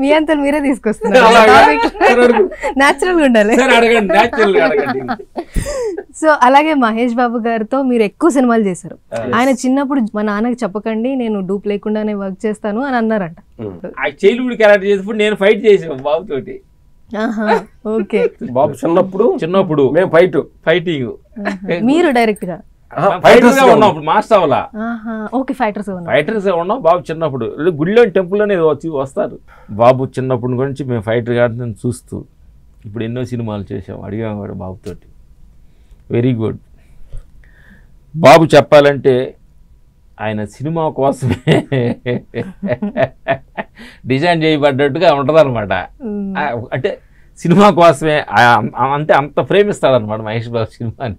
మీ అంతా మీరే తీసుకొస్తున్నారు, న్యాచురల్ గా ఉండాలి. సో అలాగే మహేష్ బాబు గారితో మీరు ఎక్కువ సినిమాలు చేశారు. ఆయన చిన్నప్పుడు మా నాన్నకి చెప్పకండి నేను డూప్ లేకుండానే వర్క్ చేస్తాను అని అన్నారంట. చైల్డ్హుడ్ క్యారెక్టర్ చేసినప్పుడు నేను ఫైట్ చేసాను బాబు తోటి. ఓకే, బాబు చిన్నప్పుడు మేము ఫైటింగ్ మీరు డైరెక్ట్ గా ఫైటర్స్ గా ఉన్నాం, మాస్టర్ అవ్వాలా. ఓకే, ఫైటర్స్ గా ఉన్నాం. బాబు చిన్నప్పుడు గుడిలో టెంపుల్ అనేది వస్తారు. బాబు చిన్నప్పటి గురించి మేము ఫైటర్ గారిని చూస్తూ ఇప్పుడు ఎన్నో సినిమాలు చేసాం, అడిగాము కూడా బాబుతోటి. Very good. బాబు చెప్పాలంటే ఆయన సినిమా కోసమే డిజైన్ చేయబడ్డట్టుగా ఉంటుంది అనమాట. అంటే సినిమా కోసమే అంటే అంత ప్రేమిస్తాడనమాట మహేష్ బాబు సినిమాని.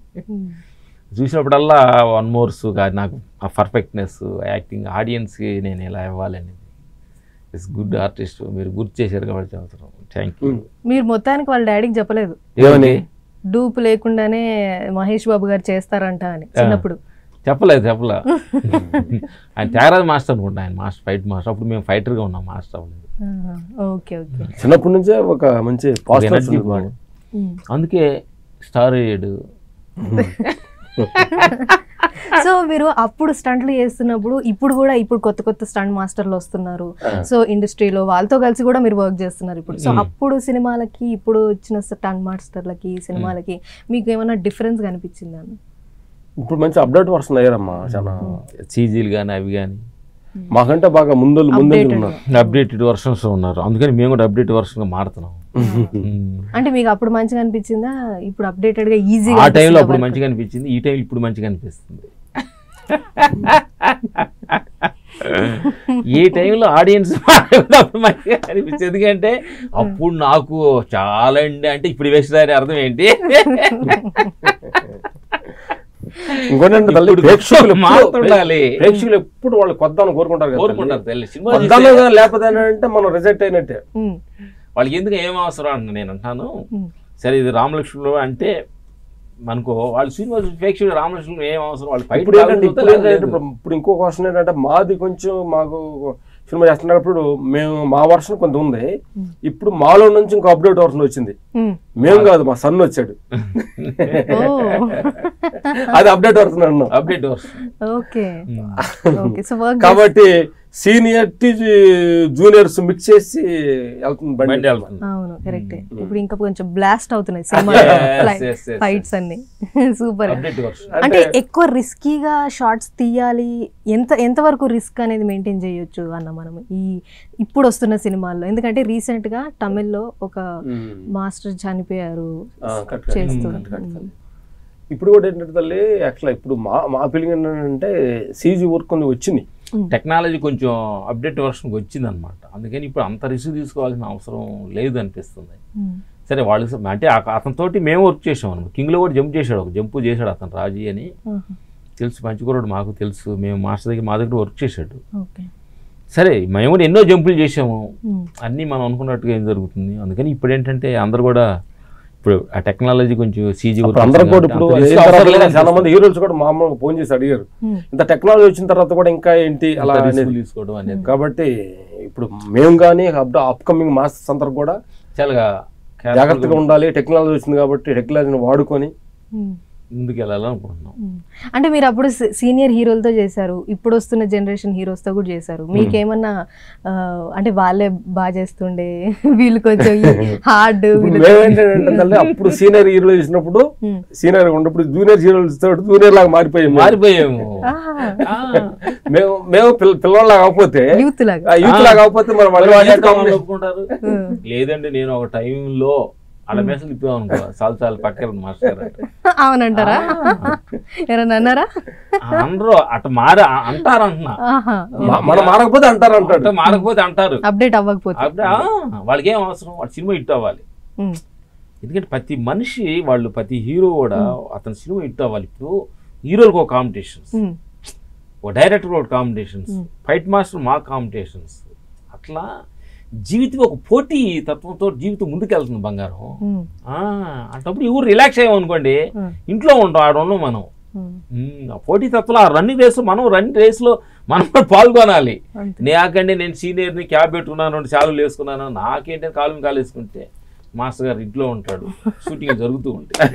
చూసినప్పుడల్లా వన్ మోర్స్ కానీ నాకు ఆ పర్ఫెక్ట్నెస్, యాక్టింగ్, ఆడియన్స్కి నేను ఇలా ఇవ్వాలనేది. It's good artist. మీరు గుర్తు చేశారు కాబట్టి చెప్తున్నాం. Thank you. మీరు మొత్తానికి వాళ్ళ డాడీకి చెప్పలేదు ఏమని? డూప్ లేకుండానే మహేష్ బాబు గారు చేస్తారంట అని చిన్నప్పుడు? చెప్పలేదు. ఆయన త్యాగరాజ్ మాస్టర్ అనుకుంటా, ఆయన మాస్టర్, ఫైట్ మాస్టర్. అప్పుడు మేము ఫైటర్గా ఉన్నాం, మాస్టర్ అవ్వలేదు. Okay okay. చిన్నప్పటి నుంచే ఒక మంచి ఎనర్జీ, అందుకే స్టార్ అయ్యాడు. సో మీరు అప్పుడు స్టంట్లు చేస్తున్నప్పుడు ఇప్పుడు కొత్త కొత్త స్టంట్ మాస్టర్లు వస్తున్నారు. సో ఇండస్ట్రీలో వాళ్ళతో కలిసి కూడా మీరు వర్క్ చేస్తున్నారు ఇప్పుడు. సో అప్పుడు సినిమాలకి ఇప్పుడు వచ్చిన స్టంట్ మాస్టర్లకి సినిమాలకి మీకు ఏమైనా డిఫరెన్స్ కనిపించిందా? ఇప్పుడు మంచి అప్డేట్ వర్షన్ అయ్యారమ్మా, చాలా సీజీలు కానీ అవి కానీ మాకంటే బాగా ముందు అప్డేటెడ్ వర్షన్స్ ఉన్నారు. అందుకని మేము కూడా అప్డేట్ వర్షన్ గా మారుతున్నాం. అంటే మీకు అప్పుడు మంచిగా అనిపించిందా? ఇప్పుడు అప్డేటెడ్ గా ఈజీ, ఆ టైంలో అప్పుడు మంచిగా అనిపించింది, ఈ టైం ఇప్పుడు మంచిగా అనిపిస్తుంది. ఏ టైంలో ఆడియన్స్ అప్పుడు మంచిగా అనిపించింది. ఎందుకంటే అప్పుడు నాకు చాలా అంటే ఇప్పుడు వేసేదాని అర్థం ఏంటి? ప్రేక్షకులు ఎప్పుడు వాళ్ళు కొద్దాను కోరుకుంటారు. లేకపోతే అంటే మనం రిజెక్ట్ అయినట్టే. వాళ్ళకి ఎందుకు ఏం అవసరం అంట నేను అంటాను. సరే ఇది రామలక్ష్మణుడు అంటే మనకు వాళ్ళు సినిమా ప్రేక్షకులు రామలక్ష్మణుడు ఏం అవసరం, వాళ్ళు ఇప్పుడు ఇంకో క్వశ్చన్ ఏంటంటే మాది కొంచెం మాకు సినిమా చేస్తున్నప్పుడు మేము మా వర్షన్ కొంత ఉంది. ఇప్పుడు మాలో నుంచి ఇంకో అప్డేట్ వర్షన్ వచ్చింది. మేము కాదు, మా సన్ వచ్చాడు, అది అప్డేట్ వర్షన్ అన్నాం. Update version. కాబట్టి సీనియర్టీ జూనియర్స్ మిక్స్ చేసి వెళ్తుంది. అవును, కరెక్టే. ఇప్పుడు ఇంకా కొంచెం బ్లాస్ట్ అవుతున్నాయి ఫైట్స్ అన్ని. సూపర్. అంటే ఎక్కువ రిస్కీగా షార్ట్స్ తీయాలి, ఎంత వరకు రిస్క్ అనేది మెయింటైన్ చేయొచ్చు అన్న మనం ఇప్పుడు వస్తున్న సినిమాల్లో? ఎందుకంటే రీసెంట్ గా తమిళ్లో ఒక మాస్టర్ చనిపోయారు చేస్తూ. ఇప్పుడు కూడా ఏంటంటే తల్లి యాక్చువల్ ఇప్పుడు మా ఫీలింగ్ ఏంటంటే సీజీ వర్క్ కొన్ని వచ్చింది, టెక్నాలజీ కొంచెం అప్డేట్ వర్షన్కి వచ్చింది అనమాట. అందుకని ఇప్పుడు అంత రిస్క్ తీసుకోవాల్సిన అవసరం లేదు అనిపిస్తుంది. సరే వాళ్ళు అంటే అతనితోటి మేము వర్క్ చేసాం అనమాట. కింగ్లో కూడా జంప్ చేశాడు, ఒక జంపు చేశాడు అతను, రాజీ అని తెలుసు, మంచికూరాడు, మాకు తెలుసు. మేము మాస్టర్ దగ్గర మా దగ్గర వర్క్ చేశాడు. సరే మేము కూడా ఎన్నో జంపులు చేసాము, అన్నీ మనం అనుకున్నట్టుగా ఏం జరుగుతుంది. అందుకని ఇప్పుడు ఏంటంటే అందరు కూడా ఇప్పుడు ఆ టెక్నాలజీ కొంచెం సీజీ అందరూ కూడా ఇప్పుడు చాలా మంది హీరోస్ కూడా మామూలుగా ఫోన్ చేసి అడిగారు ఇంత టెక్నాలజీ వచ్చిన తర్వాత కూడా ఇంకా ఏంటి అలా తీసుకోవడం అనేది. కాబట్టి ఇప్పుడు మేము కానీ అప్కమింగ్ మాస్టర్స్ అందరూ కూడా చాలా జాగ్రత్తగా ఉండాలి. టెక్నాలజీ వచ్చింది కాబట్టి టెక్నాలజీని వాడుకొని ముందుకు వెళ్ళాలనుకుంటున్నాం. అంటే మీరు అప్పుడు సీనియర్ హీరోలతో చేశారు, ఇప్పుడు వస్తున్న జనరేషన్ హీరోస్తో కూడా చేశారు. మీకేమన్నా అంటే వాళ్ళే బాగా చేస్తుండే, వీళ్ళు కొంచెం హార్డ్? అప్పుడు సీనియర్ హీరోలు చేసినప్పుడు సీనియర్ ఉన్నప్పుడు జూనియర్ హీరోలు జూనియర్ లాగా మారిపోయాము. మేము పిల్లల కాకపోతే యూత్ లాగా కాకపోతే మనం ఒప్పుకుంటారు. లేదండి నేను ఒక టైంలో అలా మెసేజ్ ఇప్పామనుకో చాలా పక్కన మాస్టర్ అవునంటారా? ఎవరన్నా అన్నారా? అందరూ అటు అంటారు అంటున్నా. మనం మారకపోతే అంటారు, అప్డేట్ అవ్వకపోతే. వాళ్ళకి ఏం అవసరం, వాళ్ళ సినిమా హిట్ అవ్వాలి. ఎందుకంటే ప్రతి మనిషి వాళ్ళు ప్రతి హీరో కూడా అతని సినిమా హిట్ అవ్వాలి. ఇప్పుడు హీరోలకు ఒక కాంపిటీషన్స్, ఒక డైరెక్టర్ ఒక కాంపిటీషన్స్, ఫైట్ మాస్టర్ మా కాంపిటీషన్స్. అట్లా జీవితం ఒక పోటీ తత్వంతో జీవితం ముందుకెళ్తుంది బంగారం. అటప్పుడు ఎవరు రిలాక్స్ అయ్యామనుకోండి, ఇంట్లో ఉంటాం, ఆడ ఉన్నాం మనం. పోటీ తత్వంలో ఆ రన్నింగ్ రేస్లో మనం రన్నింగ్ రేస్లో మనం కూడా పాల్గొనాలి. నాకండి నేను సీనియర్ని క్యాబ్ పెట్టుకున్నాను, 2 చాలులు వేసుకున్నాను, నాకేంటని కాలు వేసుకుంటే మాస్టర్ గారు ఇంట్లో ఉంటాడు, షూటింగ్ జరుగుతూ ఉంటాయి.